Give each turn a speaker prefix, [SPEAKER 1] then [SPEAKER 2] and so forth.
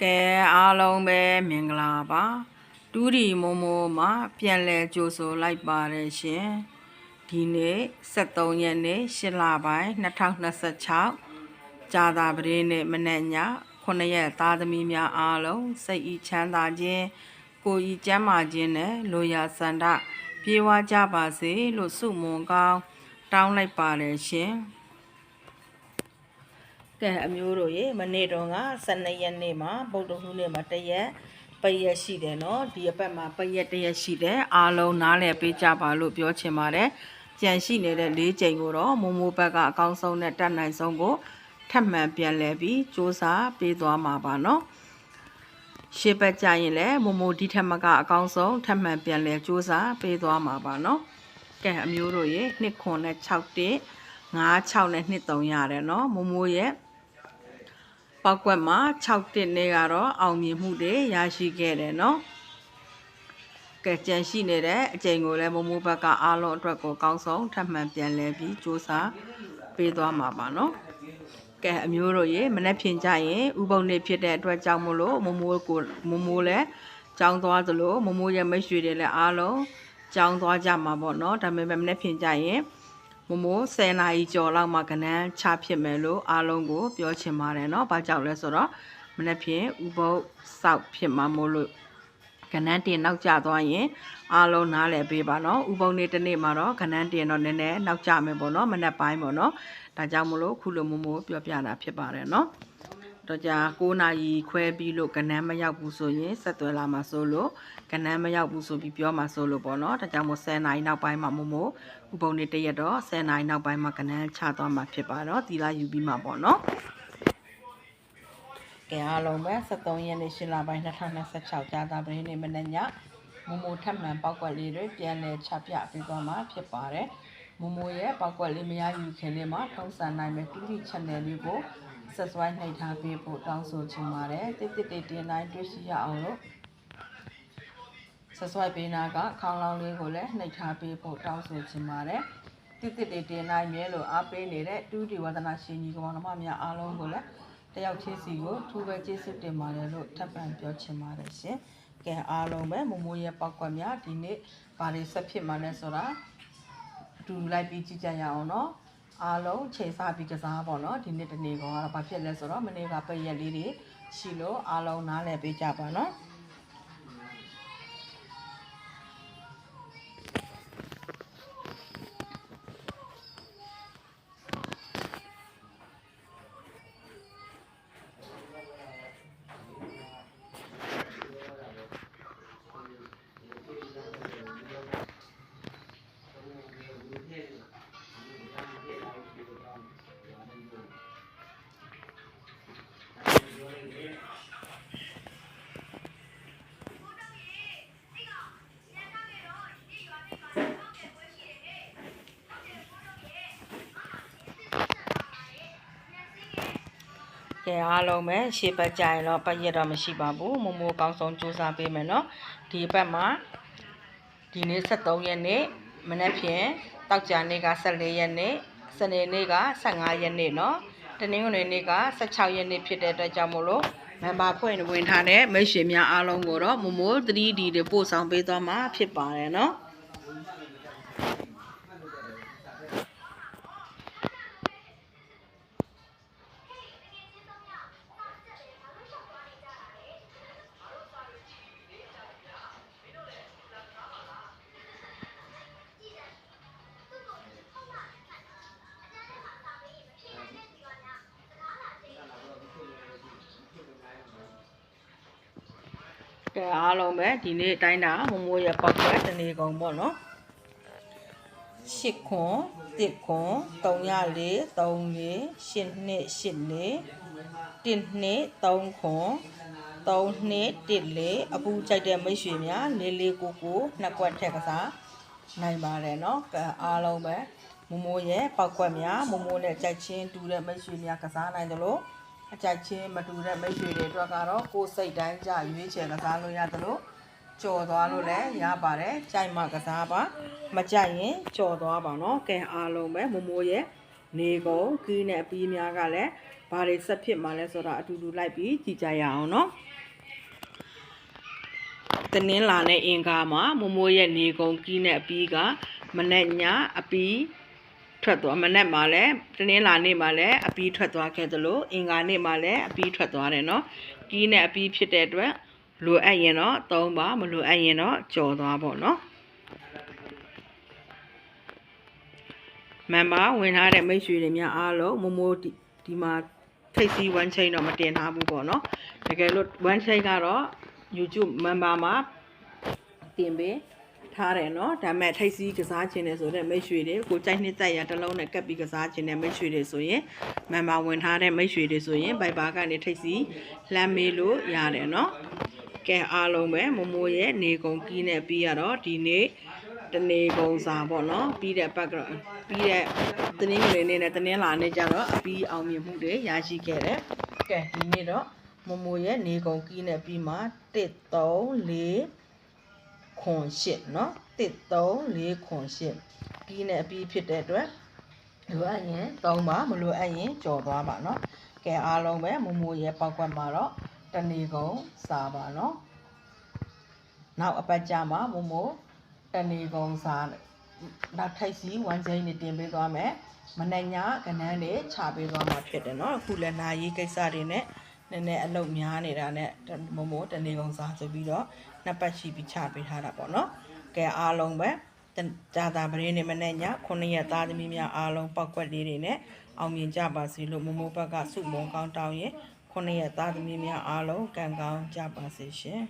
[SPEAKER 1] ကဲအားလုံးပဲမင်္ဂလာပါတူးရီမိုမိုမှာပြန်လဲကြိုဆိုလိုက်ပါတယ်ရှင်ဒီနေ့23ရက်နေ့8လပိုင်း2026ကြာသာပတေးနေ့မနေ့ည9ရက်သားသမီးများအားလုံးစိတ်ဤချမ်းသာခြင်းကိုယ်ဤကျန်းမာခြင်းနဲ့လိုရာဆန္ဒပြေဝကြပါစေလို့ဆုမွန်ကောင်းတောင်းလိုက်ပါတယ်ရှင်ကဲအမျိုးတို့ရေမနေ့တုန်းက12ရက်နေ့မှာဗုဒ္ဓဟူးနေ့မှာတရက်ပရက်ရှိတယ်နော်ဒီအပတ်မှာပရက်တရက်ရှိတယ်အားလုံးနားလည်ပေးကြပါလို့ပြောချင်ပါတယ်ကြံရှိနေတဲ့၄ချိန်ကိုတော့မိုမိုဘက်ကအကောင်းဆုံးနဲ့တတ်နိုင်ဆုံးကိုထပ်မံပြန်လဲပြီးစူးစမ်းပေးသွားမှာပါနော်ရှေ့ဘက်ကြရင်လည်းမိုမိုဒီထက်မကအကောင်းဆုံးထပ်မံပြန်လဲစူးစမ်းပေးသွားမှာပါနော်ကဲအမျိုးတို့ရေ2ခွန်နဲ့6တက်5 6နဲ့2 3ရတယ်နော်မိုမိုရဲ့ပောက်ကွက်မှာ6တက်နေကတော့အောင်မြင်မှုတွေရရှိခဲ့တယ်နော်ကဲကြံရှိနေတဲ့အချိန်ကိုလည်းမိုမိုဘက်ကအားလုံးအတွက်ကိုကောင်းဆုံးထပ်မံပြန်လဲပြီးစူးစမ်းပေးသွားမှာပါနော်ကဲအမျိုးတို့ရေမနေ့ဖြင်ကြရင်ဥပုံနေဖြစ်တဲ့အတွက်ကြောင့်မို့လို့မိုမိုလည်းကြောင်းသွားသလိုမိုမိုရဲ့မိတ်ဆွေတွေလည်းအားလုံးကြောင်းသွားကြမှာပေါ့နော်ဒါပေမဲ့မနေ့ဖြင်ကြရင်မိုမို10နာရီကျော်လောက်မှကနန်းချဖြစ်မယ်လို့အားလုံးကိုပြောချင်ပါတယ်เนาะဘာကြောင့်လဲဆိုတော့မနေ့ဖြင်ဥပုပ်စောက်ဖြစ်မှာမို့လို့ကနန်းတင်နောက်ကျသွားရင်အားလုံးနားလည်ပေးပါเนาะဥပုံနေ့တစ်နေ့မှာတော့ကနန်းတင်တော့နည်းနည်းနောက်ကျမယ်ပေါ့เนาะမနေ့ပိုင်းပေါ့เนาะဒါကြောင့်မို့လို့ခုလိုမိုမိုပြောပြတာဖြစ်ပါတယ်เนาะတော့ကြာ9နာရီခွဲပြီးလို့ကနန်းမရောက်ဘူးဆိုရင်ဆက်သွယ်လာမှာဆိုလို့ကနန်းမရောက်ဘူးဆိုပြီးပြောမှာဆိုလို့ပေါ့เนาะဒါကြောင့်မို့10နာရီနောက်ပိုင်းမှာမိုမိုဥပုံနေ့တရက်တော့10နာရီနောက်ပိုင်းမှာကနန်းချသွားမှာဖြစ်ပါတော့ဒီလာယူပြီးမှာပေါ့เนาะကဲအားလုံးပဲ73ရက်နေ့8လပိုင်း2026ကြာသာပတေးနေ့မနေ့ညမိုမိုထပ်မံပောက်ကွက်လေးတွေပြန်လည်ချပြပေးသွားမှာဖြစ်ပါတယ်မိုမိုရဲ့ပောက်ကွက်လေးမရယူခင်လေးမှာထုံးစံနိုင်မဲ့တူတီ channel လေးကို subscribe နှိပ်ထားပေးဖို့တောင်းဆိုချင်ပါတယ်တစ်တင်တိုင်းတွေ့ရှိရအောင်လို့ subscribe ပေးနာကခေါင်းလောင်းလေးကိုလည်းနှိပ်ထားပေးဖို့တောင်းဆိုချင်ပါတယ်တစ်တင်တိုင်းမြဲလို့အားပေးနေတဲ့တူတီဝဒနာရှင်ကြီးကောင်မများအားလုံးကိုလည်းတယောက်ချင်းစီကိုထူပဲကျေးဇူးတင်ပါတယ်လို့ထပ်ပံပြောချင်ပါတယ်ရှင်ကဲအားလုံးပဲမိုမိုရဲ့ပောက်ကွက်များဒီနေ့ဘာတွေဆက်ဖြစ်မှလဲဆိုတာအတူလိုက်ပြီးကြည့်ကြရအောင်နော်အားလုံးချိန်စားပြီးကစားပေါ့နော်ဒီနေ့တနေ့ကတော့ဘာဖြစ်လဲဆိုတော့မနေ့ကပိတ်ရက်လေးတွေရှိလို့အားလုံးနားလည်ပေးကြပါနော်ကဲအားလုံးပဲရှေ့ဘက်ကြရင်တော့ပတ်ရက်တော့မရှိပါဘူးမိုမိုကောင်းဆုံးစူးစမ်းပေးမယ်နော်ဒီဘက်မှာဒီနေ့73ရက်နေ့မနေ့ဖြင့်တောက်ကြနေ့က14ရက်နေ့စနေနေ့က15ရက်နေ့နော်တနင်္ဂနွေနေ့က16ရက်နေ့ဖြစ်တဲ့အတွက်ကြောင့်မို့လို့မန်ဘာဖွင့်ဝင်ထားတဲ့မိတ်ဆွေများအားလုံးကိုတော့မိုမို 3D တွေပို့ဆောင်ပေးသွားမှာဖြစ်ပါတယ်နော်ကဲအားလုံးပဲဒီနေ့အတိုင်းတာမိုမိုရဲ့ပောက်ကွက်တနေကုန်ပေါ့နော်8ခွန်1ခွန်304 34 8နှစ်8လေး1နှစ်3ခွန်3နှစ်1လေးအပူကြိုက်တဲ့မိတ်ဆွေများ4499နှစ်ကွက်ထက်ကစားနိုင်ပါတယ်နော်ကဲအားလုံးပဲမိုမိုရဲ့ပောက်ကွက်များမိုမိုနဲ့ကြိုက်ချင်းတူတဲ့မိတ်ဆွေများကစားနိုင်တယ်လို့အကြိုက်ချင်းမတူတဲ့မိတ်ဆွေတွေအတွက်ကတော့ကိုယ်စိတ်တိုင်းကြရွေးချယ်ကစားလို့ရတယ်လို့ကြော်သွားလို့လည်းရပါတယ်ကြိုက်မှကစားပါမကြိုက်ရင်ကြော်သွားပါနော်ကဲအားလုံးပဲမိုမိုရဲ့နေကုန်ကီးနဲ့အပီးများကလည်းဘာတွေဆက်ဖြစ်မှလဲဆိုတာအတူတူလိုက်ပြီးကြည့်ကြရအောင်နော် တနင်္လာနဲ့အင်္ဂါမှာမမိုးရဲ့နေကုန်ကီးနဲ့အပီးကမနေ့ညအပီးထွက်သွားမနေ့မှာလည်းတနင်္လာနေ့မှာလည်းအပီးထွက်သွားခဲ့သလိုအင်္ဂါနေ့မှာလည်းအပီးထွက်သွားတယ်နော်ကီးနဲ့အပီးဖြစ်တဲ့အတွက်လိုအပ်ရင်တော့3ပါမလိုအပ်ရင်တော့ကြော်သွားပေါ့နော်မန်ပါဝင်ထားတဲ့မိတ်ဆွေတွေများအားလုံးမမိုးဒီမှာထိပ်စီး1 chain တော့မတင်ထားဘူးပေါ့နော်တကယ်လို့1 chain ကတော့ YouTube member မှာတင်ပေးထားတယ်နော်ဒါပေမဲ့ထိပ်စီးကစားခြင်းနဲ့ဆိုတဲ့မိတ်ဆွေတွေကိုကြိုက်နှစ်သက်ရတစ်လုံးနဲ့ကပ်ပြီးကစားခြင်းနဲ့မိတ်ဆွေတွေဆိုရင် member ဝင်ထားတဲ့မိတ်ဆွေတွေဆိုရင် Viber ကနေထိပ်စီးလှမ်းမေးလို့ရတယ်နော်ကဲအားလုံးပဲမမိုးရဲ့နေကုန်ကီးနဲ့ပြီးရတော့ဒီနေ့တနေကုန်စာပေါ့နော်ပြီးတဲ့ပတ်ပြီးတဲ့တနင်္ဂနွေနေ့နဲ့တနင်္လာနေ့ကျတော့အပြီးအောင်မြင်မှုတွေရရှိခဲ့တယ်ကဲဒီနေ့တော့မမိုးရဲ့နေကုန်ကီးနဲ့ပြီးမှ1 3 4ခွန်8เนาะ1 3 4ခွန်8ကီးနဲ့အပြီးဖြစ်တဲ့အတွက်လိုအပ်ရင်3ပါမလိုအပ်ရင်ကြော်သွားပါเนาะကဲအားလုံးပဲမမိုးရဲ့ပောက်ကွက်မှာတော့တနေကုန်စာပါเนาะနောက်အပတ်ကြမှာမမိုးတနေကုန်စာနောက်ထိုက်စီ1ချိန်နေတင်ပေးသွားမယ်မနေ့ညကနန်းလေးချပေးသွားမှာဖြစ်တယ်เนาะအခုလည်းနာရေးကိစ္စတွေနဲ့နည်းနည်းအလုပ်များနေတာနဲ့မမိုးတနေကုန်စာဆိုပြီးတော့နှစ်ပတ်ရှိပြီးချပေးထားတာပေါ့เนาะကဲအားလုံးပဲကြာတာပရင်းနေမနေ့ည9ရက်သားသမီးများအားလုံးပောက်ကွက်လေးတွေနဲ့အောင်မြင်ကြပါစေလို့မမိုးဘက်ကစုမုံကောင်းတောင်းရင်9ရက်သားသမီးများအားလုံးကံကောင်းကြပါစေရှင်